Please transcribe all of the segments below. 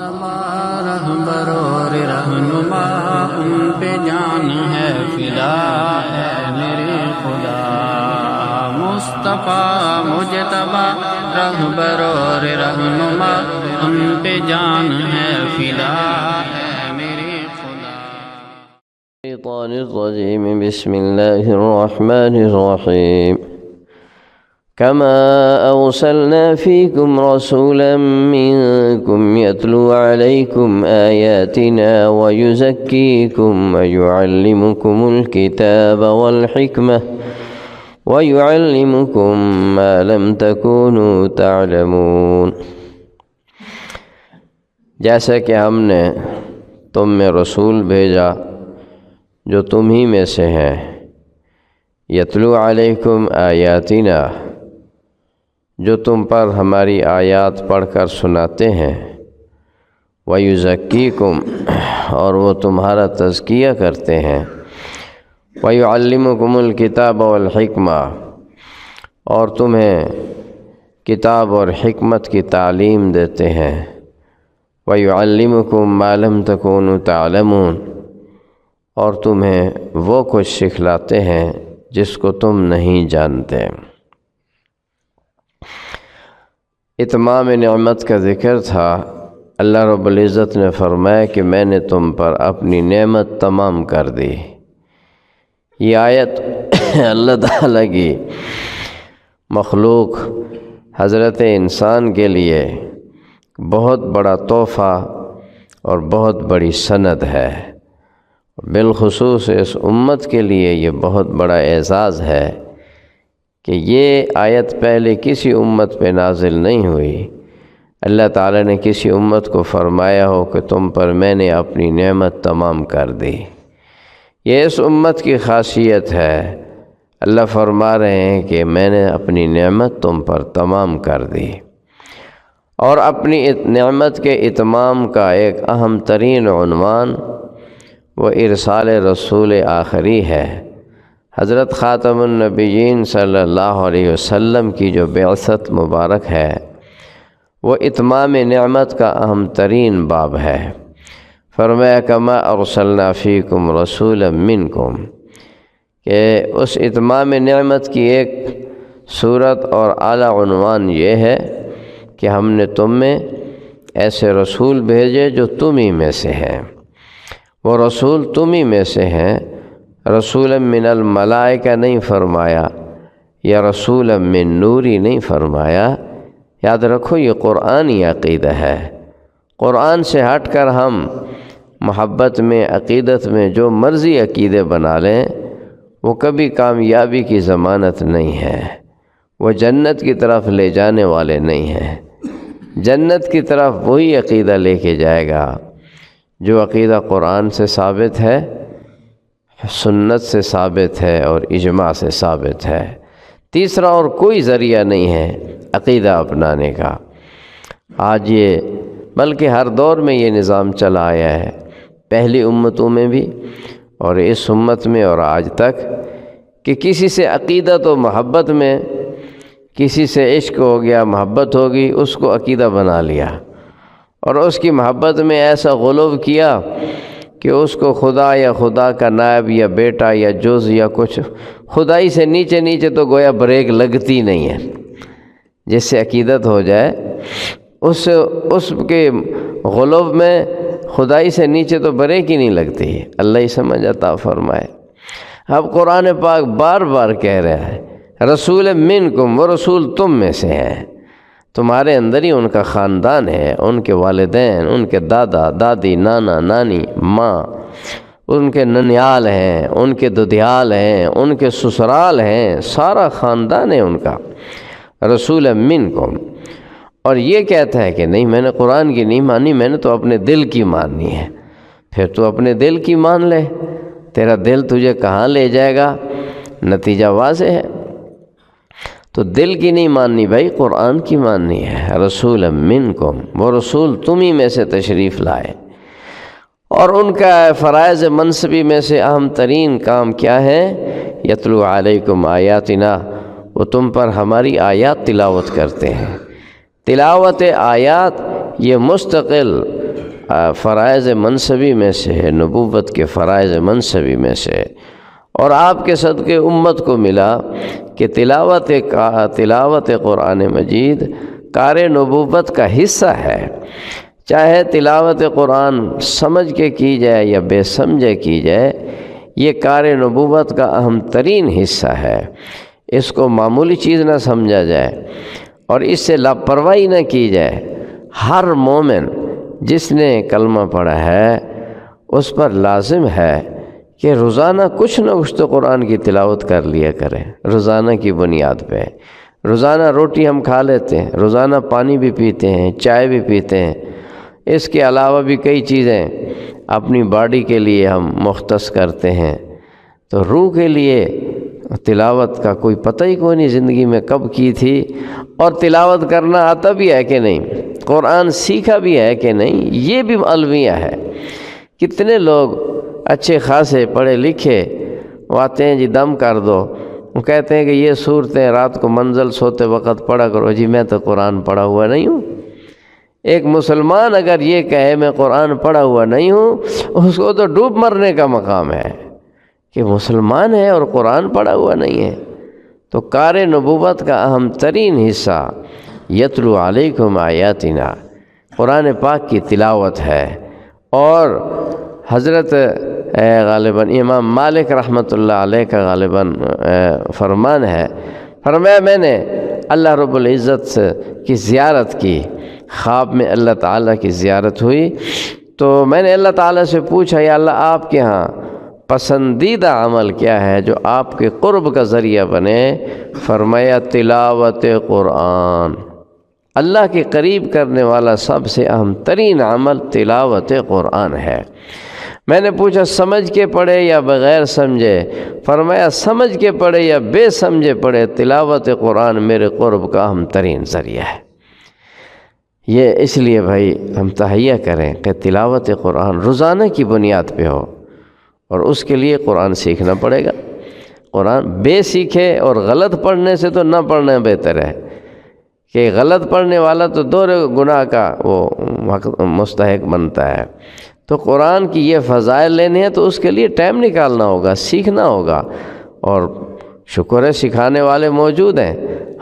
مصطفیٰ رہبر اور رہنما، ان پہ جان ہے فدا ہے میرے خدا۔ مصطفیٰ مجتبی رہبر اور رہنما، ان پہ جان ہے فدا ہے میرے خدا۔ الشیطان الرجیم، بسم اللہ الرحمن الرحیم۔ كما أرسلنا فيكم رسولا منكم يتلو عليكم آياتنا ويزكيكم ويعلمكم الكتاب والحكمة ويعلمكم ما لم تكونوا تعلمون۔ جیسا کہ ہم نے تم میں رسول بھیجا جو تم ہی میں سے ہیں، یتلو علیکم آیاتنا، جو تم پر ہماری آیات پڑھ کر سناتے ہیں، وَيُزَكِّيكُمْ، اور وہ تمہارا تزکیہ کرتے ہیں، وَيُعَلِّمُكُمُ الْكِتَابَ وَالْحِكْمَةَ، اور تمہیں کتاب اور حکمت کی تعلیم دیتے ہیں، وَيُعَلِّمُكُمْ مَا لَمْ تَكُونُوا تَعْلَمُونَ، اور تمہیں وہ کچھ سکھلاتے ہیں جس کو تم نہیں جانتے۔ اتمام نعمت کا ذکر تھا۔ اللہ رب العزت نے فرمایا کہ میں نے تم پر اپنی نعمت تمام کر دی۔ یہ آیت اللہ تعالیٰ کی مخلوق حضرت انسان کے لیے بہت بڑا تحفہ اور بہت بڑی سند ہے، بالخصوص اس امت کے لیے یہ بہت بڑا اعزاز ہے کہ یہ آیت پہلے کسی امت پہ نازل نہیں ہوئی۔ اللہ تعالیٰ نے کسی امت کو فرمایا ہو کہ تم پر میں نے اپنی نعمت تمام کر دی۔ یہ اس امت کی خاصیت ہے۔ اللہ فرما رہے ہیں کہ میں نے اپنی نعمت تم پر تمام کر دی، اور اپنی نعمت کے اتمام کا ایک اہم ترین عنوان وہ ارسال رسول آخری ہے۔ حضرت خاتم النبیین صلی اللہ علیہ وسلم کی جو بعثت مبارک ہے، وہ اتمام نعمت کا اہم ترین باب ہے۔ فرمایا کما ارسلنا فیکم رسولا منکم، کہ اس اتمام نعمت کی ایک صورت اور اعلیٰ عنوان یہ ہے کہ ہم نے تم میں ایسے رسول بھیجے جو تم ہی میں سے ہیں۔ وہ رسول تم ہی میں سے ہیں۔ رسولا من الملائکہ نہیں فرمایا، یا رسولا من نوری نہیں فرمایا۔ یاد رکھو یہ قرآنی عقیدہ ہے۔ قرآن سے ہٹ کر ہم محبت میں، عقیدت میں جو مرضی عقیدے بنا لیں، وہ کبھی کامیابی کی ضمانت نہیں ہے، وہ جنت کی طرف لے جانے والے نہیں ہیں۔ جنت کی طرف وہی عقیدہ لے کے جائے گا جو عقیدہ قرآن سے ثابت ہے، سنت سے ثابت ہے اور اجماع سے ثابت ہے۔ تیسرا اور کوئی ذریعہ نہیں ہے عقیدہ اپنانے کا۔ آج یہ بلکہ ہر دور میں یہ نظام چلا آیا ہے، پہلی امتوں میں بھی اور اس امت میں اور آج تک، کہ کسی سے عقیدت و محبت میں، کسی سے عشق ہو گیا، محبت ہوگی، اس کو عقیدہ بنا لیا، اور اس کی محبت میں ایسا غلو کیا کہ اس کو خدا یا خدا کا نائب یا بیٹا یا جز یا کچھ، خدائی سے نیچے نیچے تو گویا بریک لگتی نہیں ہے۔ جس سے عقیدت ہو جائے اس کے غلو میں خدائی سے نیچے تو بریک ہی نہیں لگتی۔ اللہ ہی سمجھ عطا فرمائے۔ اب قرآن پاک بار بار کہہ رہا ہے رسول منکم، وہ رسول تم میں سے ہیں، تمہارے اندر ہی ان کا خاندان ہے، ان کے والدین، ان کے دادا دادی، نانا نانی، ماں، ان کے ننیال ہیں، ان کے ددیال ہیں، ان کے سسرال ہیں، سارا خاندان ہے ان کا۔ رسول منکم، اور یہ کہتا ہے کہ نہیں میں نے قرآن کی نہیں مانی، میں نے تو اپنے دل کی ماننی ہے۔ پھر تو اپنے دل کی مان لے، تیرا دل تجھے کہاں لے جائے گا، نتیجہ واضح ہے۔ تو دل کی نہیں ماننی بھائی، قرآن کی ماننی ہے۔ رسول منکم، وہ رسول تم ہی میں سے تشریف لائے، اور ان کا فرائض منصبی میں سے اہم ترین کام کیا ہے؟ یتلو علیکم آیاتنا، وہ تم پر ہماری آیات تلاوت کرتے ہیں۔ تلاوت آیات یہ مستقل فرائض منصبی میں سے ہے، نبوت کے فرائض منصبی میں سے، اور آپ کے صدقے امت کو ملا کہ تلاوت قرآن مجید کار نبوت کا حصہ ہے، چاہے تلاوت قرآن سمجھ کے کی جائے یا بے سمجھے کی جائے، یہ کار نبوت کا اہم ترین حصہ ہے۔ اس کو معمولی چیز نہ سمجھا جائے اور اس سے لاپرواہی نہ کی جائے۔ ہر مومن جس نے کلمہ پڑھا ہے اس پر لازم ہے کہ روزانہ کچھ نہ کچھ تو قرآن کی تلاوت کر لیا کریں، روزانہ کی بنیاد پہ۔ روزانہ روٹی ہم کھا لیتے ہیں، روزانہ پانی بھی پیتے ہیں، چائے بھی پیتے ہیں، اس کے علاوہ بھی کئی چیزیں اپنی باڈی کے لیے ہم مختص کرتے ہیں، تو روح کے لیے تلاوت کا کوئی پتہ ہی کوئی نہیں زندگی میں کب کی تھی، اور تلاوت کرنا آتا بھی ہے کہ نہیں، قرآن سیکھا بھی ہے کہ نہیں، یہ بھی المیہ ہے۔ کتنے لوگ اچھے خاصے پڑھے لکھے وہ آتے ہیں جی دم کر دو، وہ کہتے ہیں کہ یہ صورتیں رات کو منزل سوتے وقت پڑھا کرو، جی میں تو قرآن پڑھا ہوا نہیں ہوں۔ ایک مسلمان اگر یہ کہے میں قرآن پڑھا ہوا نہیں ہوں، اس کو تو ڈوب مرنے کا مقام ہے کہ مسلمان ہے اور قرآن پڑھا ہوا نہیں ہے۔ تو کار نبوت کا اہم ترین حصہ یتلو علیکم آیاتنا، قرآن پاک کی تلاوت ہے۔ اور حضرت غالباً امام مالک رحمۃ اللہ علیہ کا غالباً فرمان ہے، فرمایا میں نے اللہ رب العزت کی زیارت کی، خواب میں اللہ تعالیٰ کی زیارت ہوئی، تو میں نے اللہ تعالیٰ سے پوچھا یا اللہ آپ کے ہاں پسندیدہ عمل کیا ہے جو آپ کے قرب کا ذریعہ بنے؟ فرمایا تلاوت قرآن، اللہ کے قریب کرنے والا سب سے اہم ترین عمل تلاوت قرآن ہے۔ میں نے پوچھا سمجھ کے پڑھے یا بغیر سمجھے؟ فرمایا سمجھ کے پڑھے یا بے سمجھے پڑھے، تلاوت قرآن میرے قرب کا اہم ترین ذریعہ ہے۔ یہ اس لیے بھائی ہم تہیہ کریں کہ تلاوت قرآن روزانہ کی بنیاد پہ ہو، اور اس کے لیے قرآن سیکھنا پڑے گا۔ قرآن بے سیکھے اور غلط پڑھنے سے تو نہ پڑھنا بہتر ہے، کہ غلط پڑھنے والا تو دور گناہ کا وہ مستحق بنتا ہے۔ تو قرآن کی یہ فضائل لینے ہیں تو اس کے لیے ٹائم نکالنا ہوگا، سیکھنا ہوگا، اور شکر ہے سکھانے والے موجود ہیں،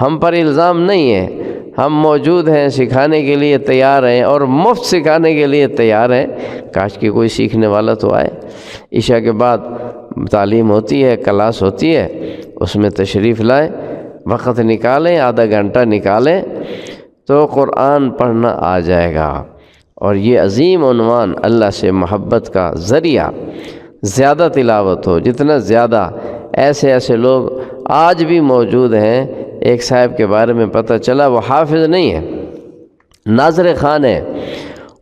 ہم پر الزام نہیں ہے، ہم موجود ہیں، سکھانے کے لیے تیار ہیں، اور مفت سکھانے کے لیے تیار ہیں۔ کاش کہ کوئی سیکھنے والا تو آئے۔ عشاء کے بعد تعلیم ہوتی ہے، کلاس ہوتی ہے، اس میں تشریف لائیں، وقت نکالیں، آدھا گھنٹہ نکالیں تو قرآن پڑھنا آ جائے گا۔ اور یہ عظیم عنوان اللہ سے محبت کا ذریعہ، زیادہ تلاوت ہو، جتنا زیادہ۔ ایسے لوگ آج بھی موجود ہیں، ایک صاحب کے بارے میں پتہ چلا وہ حافظ نہیں ہے، ناظر خان ہے،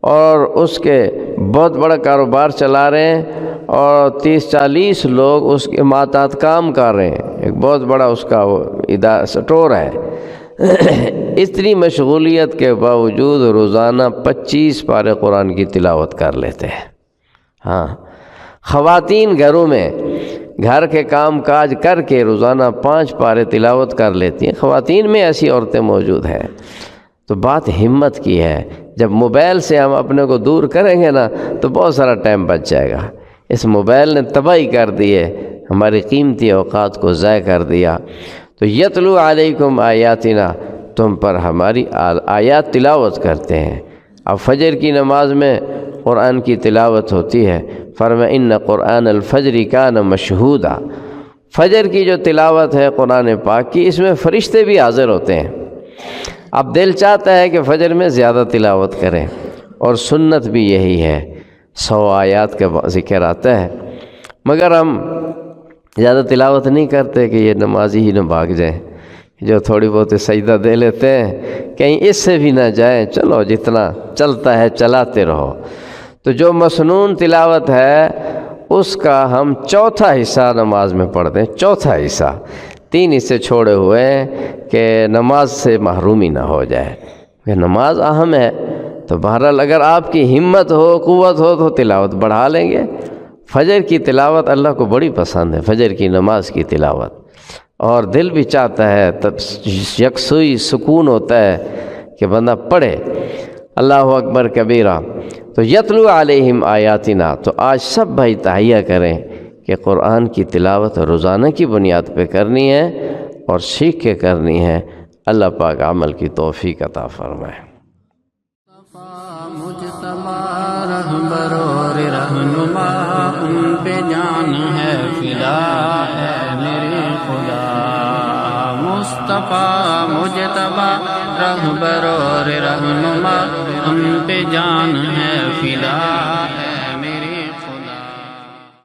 اور اس کے بہت بڑا کاروبار چلا رہے ہیں، اور 30-40 لوگ اس کے ماتحت کام کر رہے ہیں، ایک بہت بڑا اس کا وہ سٹور ہے۔ اتنی مشغولیت کے باوجود روزانہ 25 پارے قرآن کی تلاوت کر لیتے ہیں۔ ہاں، خواتین گھروں میں گھر کے کام کاج کر کے روزانہ 5 پارے تلاوت کر لیتی ہیں، خواتین میں ایسی عورتیں موجود ہیں۔ تو بات ہمت کی ہے، جب موبائل سے ہم اپنے کو دور کریں گے نا تو بہت سارا ٹائم بچ جائے گا۔ اس موبائل نے تباہی کر دی ہے، ہماری قیمتی اوقات کو ضائع کر دیا۔ تو یتلو علیکم آیاتنا، تم پر ہماری آیات تلاوت کرتے ہیں۔ اب فجر کی نماز میں قرآن کی تلاوت ہوتی ہے، فرمایا ان قرآن الفجر کان مشہودا، فجر کی جو تلاوت ہے قرآن پاک کی، اس میں فرشتے بھی حاضر ہوتے ہیں۔ اب دل چاہتا ہے کہ فجر میں زیادہ تلاوت کریں، اور سنت بھی یہی ہے، 100 آیات کا ذکر آتا ہے، مگر ہم زیادہ تلاوت نہیں کرتے کہ یہ نمازی ہی نہ بھاگ جائیں، جو تھوڑی بہت سجدہ دے لیتے ہیں کہیں اس سے بھی نہ جائیں، چلو جتنا چلتا ہے چلاتے رہو۔ تو جو مسنون تلاوت ہے اس کا ہم چوتھا حصہ نماز میں پڑھتے ہیں، چوتھا حصہ، 3 حصے چھوڑے ہوئے ہیں کہ نماز سے محرومی نہ ہو جائے، کہ نماز اہم ہے۔ تو بہرحال اگر آپ کی ہمت ہو، قوت ہو تو تلاوت بڑھا لیں گے۔ فجر کی تلاوت اللہ کو بڑی پسند ہے، فجر کی نماز کی تلاوت، اور دل بھی چاہتا ہے، تب یکسوئی سکون ہوتا ہے کہ بندہ پڑھے۔ اللہ اکبر کبیرہ۔ تو یتلو علیہم آیاتنا، تو آج سب بھائی تہیہ کریں کہ قرآن کی تلاوت روزانہ کی بنیاد پہ کرنی ہے اور سیکھ کے کرنی ہے۔ اللہ پاک عمل کی توفیق عطا فرمائے۔ مجتبی رہبر اور رہنما، ان پہ جان ہے فدا ہے میرے خدا۔ مصطفیٰ مجتبی رہبر اور رہنما، ان پہ جان ہے فدا ہے